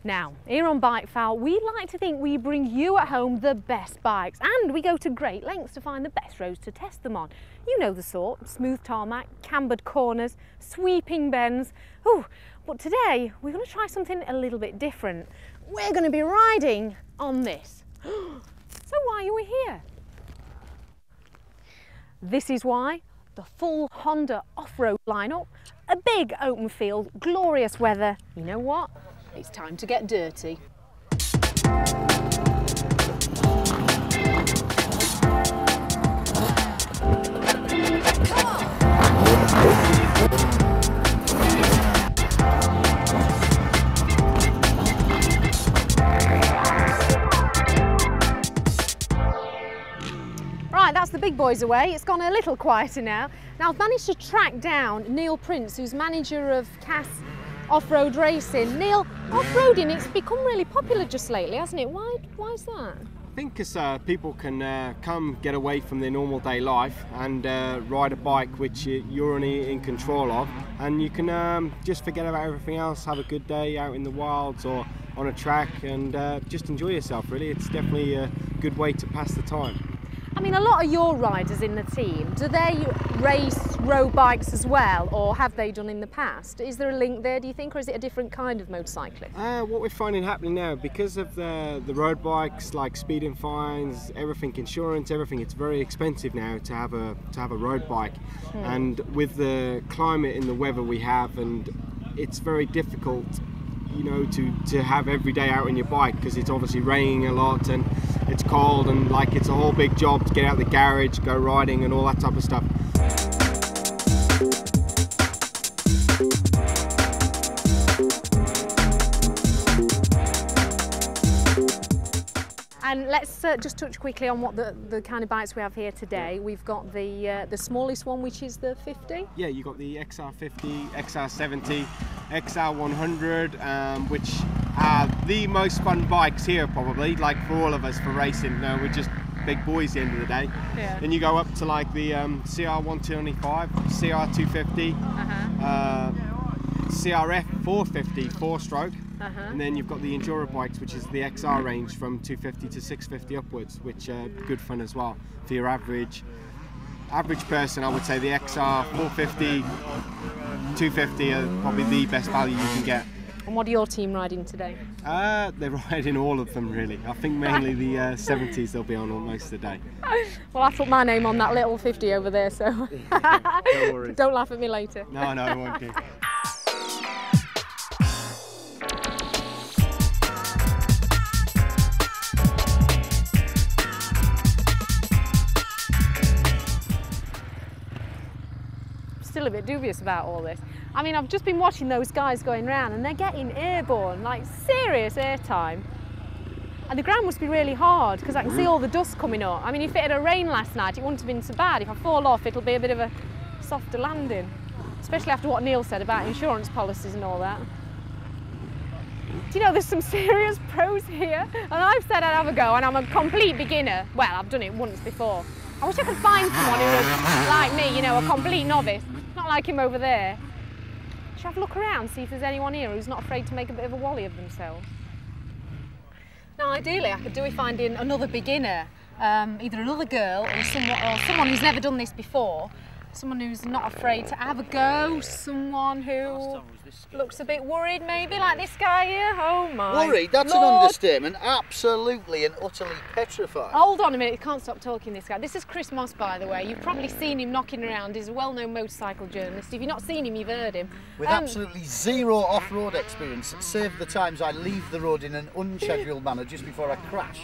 Now, here on Bike Foul, we like to think we bring you at home the best bikes, and we go to great lengths to find the best roads to test them on. You know the sort: smooth tarmac, cambered corners, sweeping bends. Ooh, but today we're going to try something a little bit different. We're going to be riding on this. So why are we here? This is why: the full Honda off-road lineup, a big open field, glorious weather. You know what? It's time to get dirty. Right, that's the big boys away. It's gone a little quieter now. Now I've managed to track down Neil Prince, who's manager of Cass Off-Road Racing. Neil, off-roading, it's become really popular just lately, hasn't it? Why is that? I think because people can come get away from their normal day life and ride a bike which you're only in control of, and you can just forget about everything else, have a good day out in the wilds or on a track, and just enjoy yourself really. It's definitely a good way to pass the time. I mean, a lot of your riders in the team, do they race road bikes as well, or have they done in the past? Is there a link there, do you think, or is it a different kind of motorcyclist? What we're finding happening now, because of the road bikes, like speeding fines, everything, insurance, everything, it's very expensive now to have a road bike. And with the climate and the weather we have, and it's very difficult, you know, to have every day out on your bike, because it's obviously raining a lot and it's cold, and like it's a whole big job to get out of the garage, go riding and all that type of stuff. And let's just touch quickly on what the kind of bikes we have here today. We've got the smallest one, which is the 50. Yeah, you got the XR50, XR70, XR100, which are the most fun bikes here probably, like for all of us for racing. We're just big boys at the end of the day. Yeah. Then you go up to like the CR125, CR250, CRF 450, 4-stroke. And then you've got the enduro bikes, which is the XR range from 250 to 650 upwards, which are good fun as well. For your average person, I would say the XR 450, 250 are probably the best value you can get. And what are your team riding today? They're riding all of them really. I think mainly the 70s they'll be on most of the day. Well, I put my name on that little 50 over there, so Don't worry. Don't laugh at me later. No, I won't do. Still a bit dubious about all this. I mean, I've just been watching those guys going round and they're getting airborne, like serious airtime. And the ground must be really hard because I can see all the dust coming up. I mean, if it had rained last night, it wouldn't have been so bad. If I fall off, it'll be a bit of a softer landing, especially after what Neil said about insurance policies and all that. Do you know, there's some serious pros here, and I've said I'd have a go, and I'm a complete beginner. Well, I've done it once before. I wish I could find someone who was like me, you know, a complete novice. Not like him over there. Should I have a look around, see if there's anyone here who's not afraid to make a bit of a wally of themselves? Now, ideally, I could do with finding another beginner, either another girl or someone who's never done this before, someone who's not afraid to have a go, someone who looks a bit worried, maybe, like this guy here. Oh my Worried? That's Lord. an understatement. Absolutely and utterly petrified. Hold on a minute, you can't stop talking, this guy. This is Chris Moss, by the way. You've probably seen him knocking around. He's a well-known motorcycle journalist. If you've not seen him, you've heard him. With absolutely zero off-road experience, save the times I leave the road in an unscheduled manner just before I crash.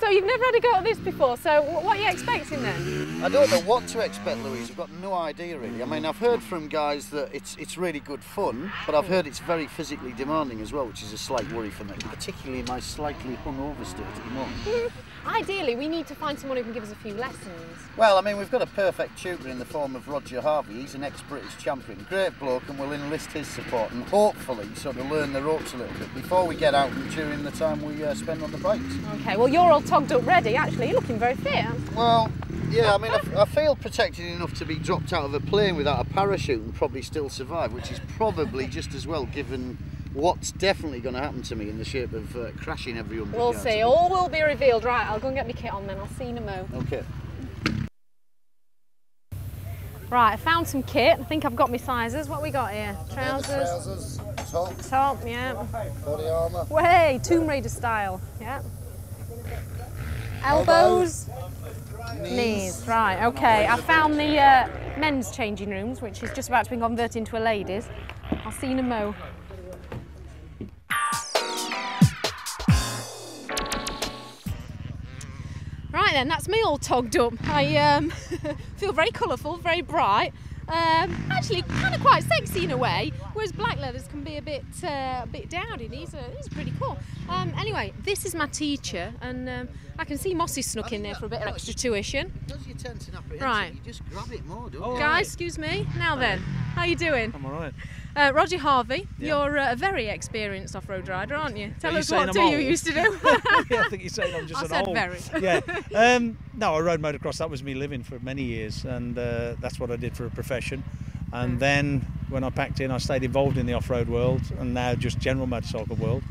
So you've never had a go at this before, so what are you expecting then? I don't know what to expect, Louise. I've got no idea really. I mean, I've heard from guys that it's really good fun, but I've heard it's very physically demanding as well, which is a slight worry for me, particularly in my slightly hungover state at the moment. Ideally, we need to find someone who can give us a few lessons. Well, I mean, we've got a perfect tutor in the form of Rodger Harvey. He's an ex-British champion, great bloke, and we'll enlist his support and hopefully sort of learn the ropes a little bit before we get out and during the time we spend on the bikes. Okay, well, you're all togged up ready, actually. You're looking very fit. Well, yeah, I mean, I feel protected enough to be dropped out of a plane without a parachute and probably still survive, which is probably just as well given what's definitely going to happen to me in the shape of crashing every 100 We'll yards. see. All will be revealed. Right, I'll go and get my kit on then. I'll see you in a mo. Okay. Right, I found some kit. I think I've got my sizes. What we got here? Trousers. Trousers, top, Top, yeah. body armour. Way, Tomb Raider style. Yeah. Elbows. Knees. Right, okay. I found the men's changing rooms, which is just about to be converted into a ladies'. I'll see you in a mo. Right then, that's me all togged up. I feel very colourful, very bright. Actually, kind of quite sexy in a way, whereas black leathers can be a bit dowdy. These are pretty cool. Anyway, this is my teacher, and I can see Mossy snuck in there for a bit of extra tuition. Does your tense and apprehension, Right. you just grab it more, don't you? Guys, excuse me. Now then, how you doing? I'm all right. Rodger Harvey, Yeah. you're a very experienced off-road rider, aren't you? Tell you us saying what I'm do you old? used to do? Yeah, I think you're saying I'm just I an said old. very. Yeah. No, I rode motocross. That was me living for many years, and that's what I did for a profession. And then when I packed in, I stayed involved in the off-road world, and now just general motorcycle world.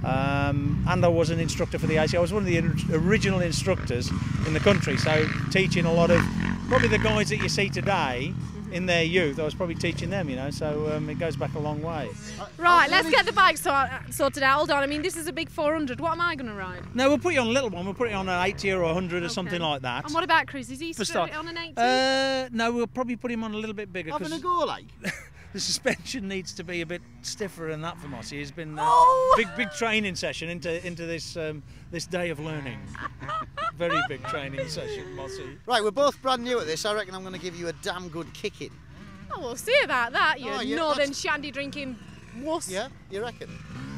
And I was an instructor for the AC. I was one of the original instructors in the country, so teaching a lot of probably the guys that you see today in their youth. I was probably teaching them, you know. So it goes back a long way. Right, let's get the bike sorted out. Hold on, I mean this is a big 400. What am I going to ride? No, we'll put you on a little one. We'll put you on an 80 or 100 or something like that. And what about Chris? Is he For straight start. on an 80? No, we'll probably put him on a little bit bigger. Having a 'Cause go, like? the suspension needs to be a bit stiffer than that for Mossy. He's been Oh! big training session into this this day of learning. Very big training session, Mossy. Right, we're both brand new at this. I reckon I'm going to give you a damn good kicking. Oh, we'll see about that, you Oh, yeah, northern that's- shandy drinking wuss. Yeah, you reckon?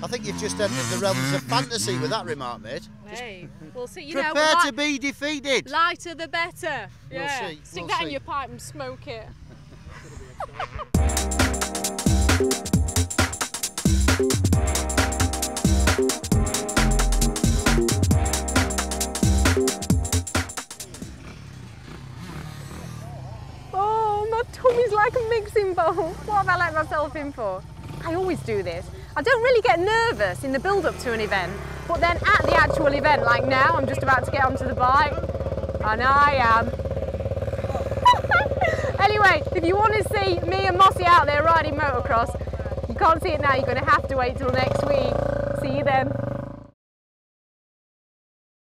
I think you've just entered the realms of fantasy with that remark, mate. Hey, we'll see. You Prepare know, to be defeated. lighter the better. We'll Yeah. see, Stick we'll that in see. your pipe and smoke it. Oh, my tummy's like a mixing bowl. What have I let myself in for? I always do this. I don't really get nervous in the build-up to an event, but then at the actual event, like now, I'm just about to get onto the bike, and I am. Anyway, if you want to see me and Mossy out there riding motocross, you can't see it now, you're going to have to wait till next week. See you then.